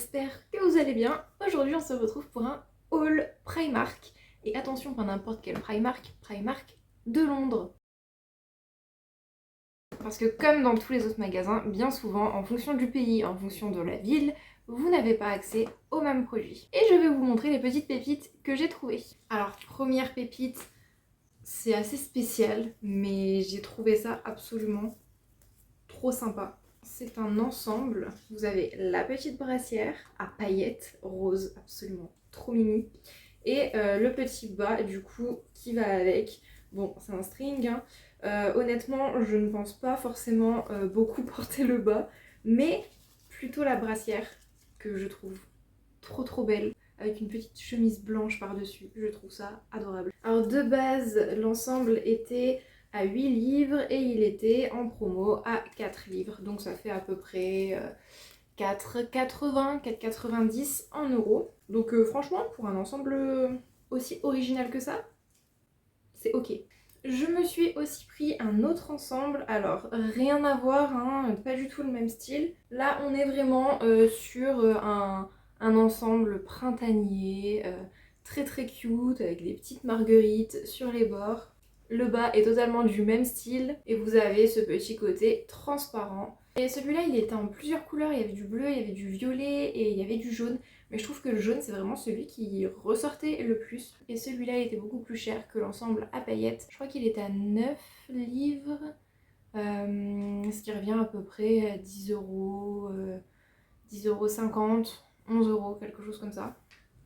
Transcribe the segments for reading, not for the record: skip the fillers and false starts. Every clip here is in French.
j'espère que vous allez bien. Aujourd'hui on se retrouve pour un haul Primark. Et attention, pas n'importe quel Primark, Primark de Londres. Parce que comme dans tous les autres magasins, bien souvent, en fonction du pays, en fonction de la ville, vous n'avez pas accès aux mêmes produits. Et je vais vous montrer les petites pépites que j'ai trouvées. Alors première pépite, c'est assez spécial, mais j'ai trouvé ça absolument trop sympa. C'est un ensemble. Vous avez la petite brassière à paillettes rose, absolument trop mimi. Et le petit bas du coup qui va avec. Bon, c'est un string, hein. Honnêtement, je ne pense pas forcément beaucoup porter le bas, mais plutôt la brassière que je trouve trop belle, avec une petite chemise blanche par-dessus. Je trouve ça adorable. Alors de base, l'ensemble était à 8 livres et il était en promo à 4 livres. Donc ça fait à peu près 4,80, 4,90 en euros. Donc franchement, pour un ensemble aussi original que ça, c'est ok. Je me suis aussi pris un autre ensemble, alors rien à voir, hein, pas du tout le même style. Là on est vraiment sur un ensemble printanier, très cute, avec des petites marguerites sur les bords. Le bas est totalement du même style et vous avez ce petit côté transparent. Et celui-là il était en plusieurs couleurs, il y avait du bleu, il y avait du violet et il y avait du jaune. Mais je trouve que le jaune c'est vraiment celui qui ressortait le plus. Et celui-là il était beaucoup plus cher que l'ensemble à paillettes. Je crois qu'il était à 9 livres, ce qui revient à peu près à 10 euros, 10,50 €, 11 euros, quelque chose comme ça.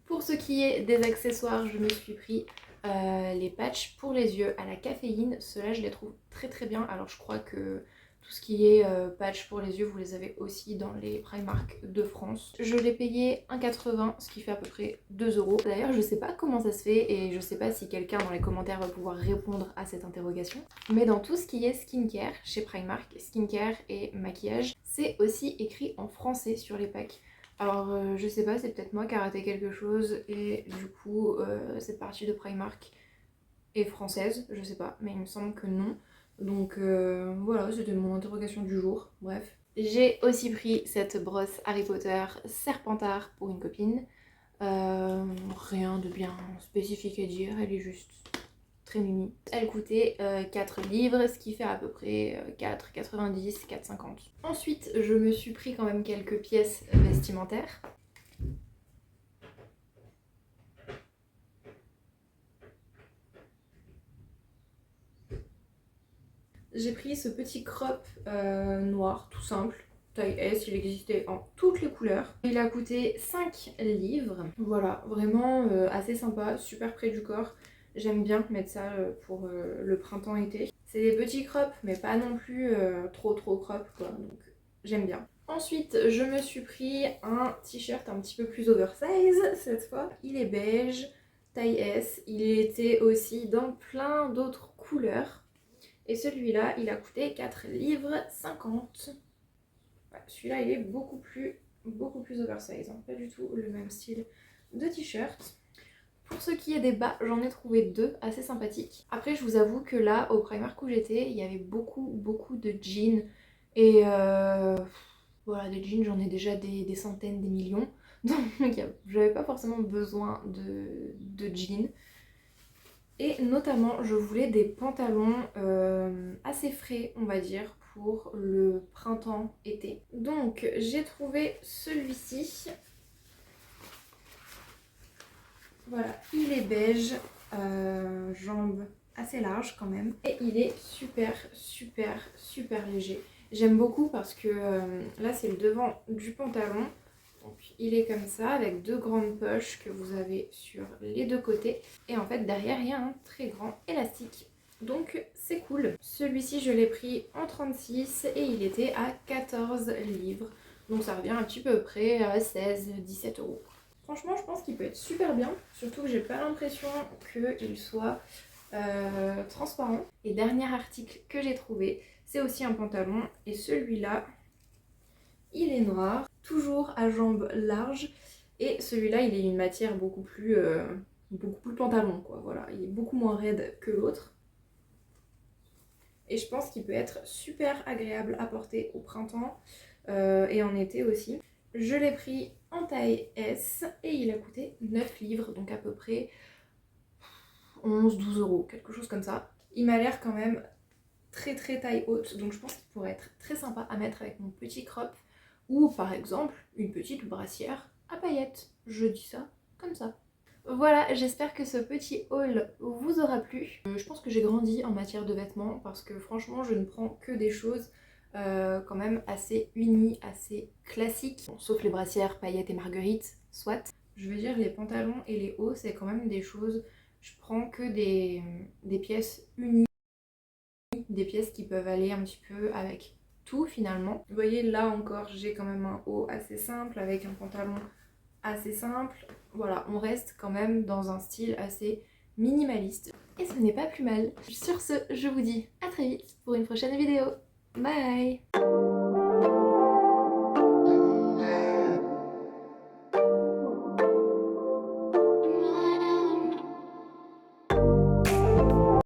Pour ce qui est des accessoires, je me suis pris les patchs pour les yeux à la caféine. Ceux-là, je les trouve très bien. Alors je crois que tout ce qui est patch pour les yeux, vous les avez aussi dans les Primark de France. Je l'ai payé 1,80 €, ce qui fait à peu près 2 euros. D'ailleurs, je sais pas comment ça se fait et je sais pas si quelqu'un dans les commentaires va pouvoir répondre à cette interrogation. Mais dans tout ce qui est skincare chez Primark, skincare et maquillage, c'est aussi écrit en français sur les packs. Alors je sais pas, c'est peut-être moi qui a raté quelque chose et du coup cette partie de Primark est française, je sais pas, mais il me semble que non. Donc voilà, c'était mon interrogation du jour, bref. J'ai aussi pris cette brosse Harry Potter Serpentard pour une copine. Rien de bien spécifique à dire, elle est juste très mimi. Elle coûtait 4 livres, ce qui fait à peu près 4,90, 4,50. Ensuite, je me suis pris quand même quelques pièces vestimentaires. J'ai pris ce petit crop noir, tout simple, taille S, il existait en toutes les couleurs. Il a coûté 5 livres. Voilà, vraiment assez sympa, super près du corps. J'aime bien mettre ça pour le printemps-été. C'est des petits crops, mais pas non plus trop crop, quoi, donc j'aime bien. Ensuite, je me suis pris un t-shirt un petit peu plus oversize cette fois. Il est beige, taille S. Il était aussi dans plein d'autres couleurs. Et celui-là, il a coûté 4 livres 50. Ouais, celui-là, il est beaucoup plus oversize, hein. Pas du tout le même style de t-shirt. Pour ce qui est des bas, j'en ai trouvé deux assez sympathiques. Après, je vous avoue que là, au Primark où j'étais, il y avait beaucoup de jeans. Et voilà, des jeans, j'en ai déjà des centaines, des millions. Donc, j'avais pas forcément besoin de jeans. Et notamment, je voulais des pantalons assez frais, on va dire, pour le printemps-été. Donc, j'ai trouvé celui-ci. Voilà, il est beige, jambes assez larges quand même. Et il est super léger. J'aime beaucoup parce que là, c'est le devant du pantalon. Donc il est comme ça avec deux grandes poches que vous avez sur les deux côtés. Et en fait derrière il y a un très grand élastique. Donc c'est cool. Celui-ci je l'ai pris en 36 et il était à 14 livres. Donc ça revient un petit peu près à 16-17 euros. Franchement je pense qu'il peut être super bien. Surtout que j'ai pas l'impression qu'il soit transparent. Et dernier article que j'ai trouvé, c'est aussi un pantalon. Et celui-là, il est noir, toujours à jambes larges, et celui-là il est une matière beaucoup plus pantalon quoi, voilà, il est beaucoup moins raide que l'autre. Et je pense qu'il peut être super agréable à porter au printemps et en été aussi. Je l'ai pris en taille S et il a coûté 9 livres, donc à peu près 11-12 euros, quelque chose comme ça. Il m'a l'air quand même très taille haute, donc je pense qu'il pourrait être très sympa à mettre avec mon petit crop ou par exemple une petite brassière à paillettes. Je dis ça comme ça. Voilà, j'espère que ce petit haul vous aura plu. Je pense que j'ai grandi en matière de vêtements parce que franchement je ne prends que des choses quand même assez unies, assez classiques. Bon, sauf les brassières, paillettes et marguerites, soit. Je veux dire les pantalons et les hauts c'est quand même des choses, je prends que des pièces unies, des pièces qui peuvent aller un petit peu avec tout finalement. Vous voyez là encore j'ai quand même un haut assez simple avec un pantalon assez simple. Voilà, on reste quand même dans un style assez minimaliste. Et ce n'est pas plus mal. Sur ce, je vous dis à très vite pour une prochaine vidéo. Bye!